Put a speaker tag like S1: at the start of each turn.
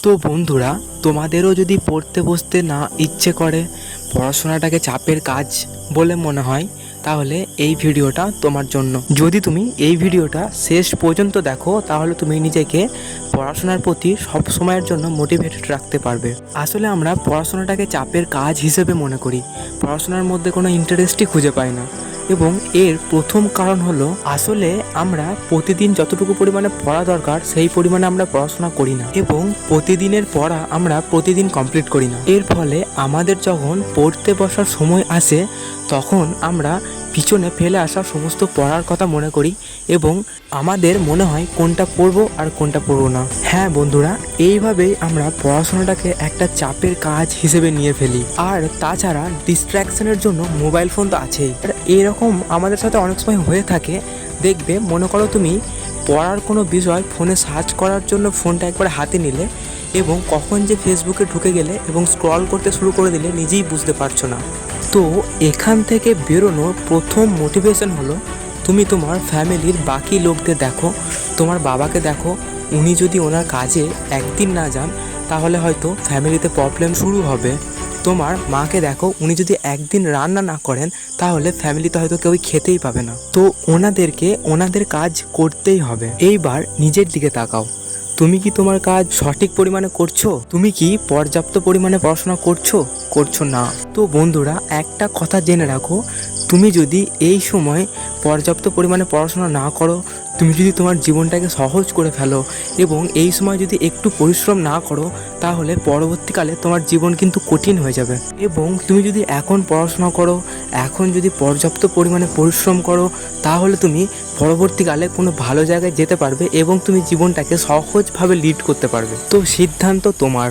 S1: তো বন্ধুরা, তোমাদেরও যদি পড়তে বসতে না ইচ্ছে করে, পড়াশোনাটাকে চাপের কাজ বলে মনে হয়, তাহলে এই ভিডিওটা তোমার জন্য। যদি তুমি এই ভিডিওটা শেষ পর্যন্ত দেখো, তাহলে তুমি নিজেকে পড়াশোনার প্রতি সব সময়ের জন্য মোটিভেটেড রাখতে পারবে। আসলে আমরা পড়াশোনাটাকে চাপের কাজ হিসেবে মনে করি, পড়াশোনার মধ্যে কোনো ইন্টারেস্টই খুঁজে পাই না। এবং এর প্রথম কারণ হলো, আসলে আমরা প্রতিদিন যতটুকু পরিমাণে পড়া দরকার সেই পরিমাণে আমরা পড়াশোনা করি না, এবং প্রতিদিনের পড়া আমরা প্রতিদিন কমপ্লিট করি না। এর ফলে আমাদের যখন পড়তে বসার সময় আসে, তখন আমরা পিছনে ফেলে আসা সমস্ত পড়ার কথা মনে করি এবং আমাদের মনে হয় কোনটা পড়বো আর কোনটা পড়বো না। হ্যাঁ বন্ধুরা, এইভাবেই আমরা পড়াশোনাটাকে একটা চাপের কাজ হিসেবে নিয়ে ফেলি। আর তাছাড়া ডিস্ট্র্যাকশনের জন্য মোবাইল ফোন তো আছেই। আর এরকম আমাদের সাথে অনেক সময় হয়ে থাকে। দেখবে, মনে করো তুমি পড়ার কোনো বিষয় ফোনে সার্চ করার জন্য ফোনটা একবার হাতে নিলে, এবং কখন যে ফেসবুকে ঢুকে গেলে এবং স্ক্রল করতে শুরু করে দিলে নিজেই বুঝতে পারছো না। তো এখান থেকে বেরোনোর প্রথম মোটিভেশন হলো, তুমি তোমার ফ্যামিলির বাকি লোকদের দেখো। তোমার বাবাকে দেখো, উনি যদি ওনার কাজে একদিন না যান, তাহলে হয়তো ফ্যামিলিতে প্রবলেম শুরু হবে। তোমার মাকে দেখো, উনি যদি একদিন রান্না না করেন, তাহলে ফ্যামিলিতে হয়তো কেউই খেতেই পাবে না। তো ওনাদেরকে ওনাদের কাজ করতেই হবে। এইবার নিজের দিকে তাকাও, তুমি কি তোমার কাজ সঠিক পরিমাণে করছো? তুমি কি পর্যাপ্ত পরিমাণে পড়াশোনা করছো না? তো বন্ধুরা, একটা কথা জেনে রাখো, তুমি যদি এই সময় পর্যাপ্ত পরিমাণে পড়াশোনা না করো, তুমি যদি তোমার জীবনটাকে সহজ করে ফেলো এবং এই সময় যদি একটু পরিশ্রম না করো, তাহলে পরবর্তীকালে তোমার জীবন কিন্তু কঠিন হয়ে যাবে। এবং তুমি যদি এখন পড়াশোনা করো, এখন যদি পর্যাপ্ত পরিমাণে পরিশ্রম করো, তাহলে তুমি পরবর্তীকালে কোনো ভালো জায়গায় যেতে পারবে এবং তুমি জীবনটাকে সহজভাবে লিড করতে পারবে। তো সিদ্ধান্ত তোমার।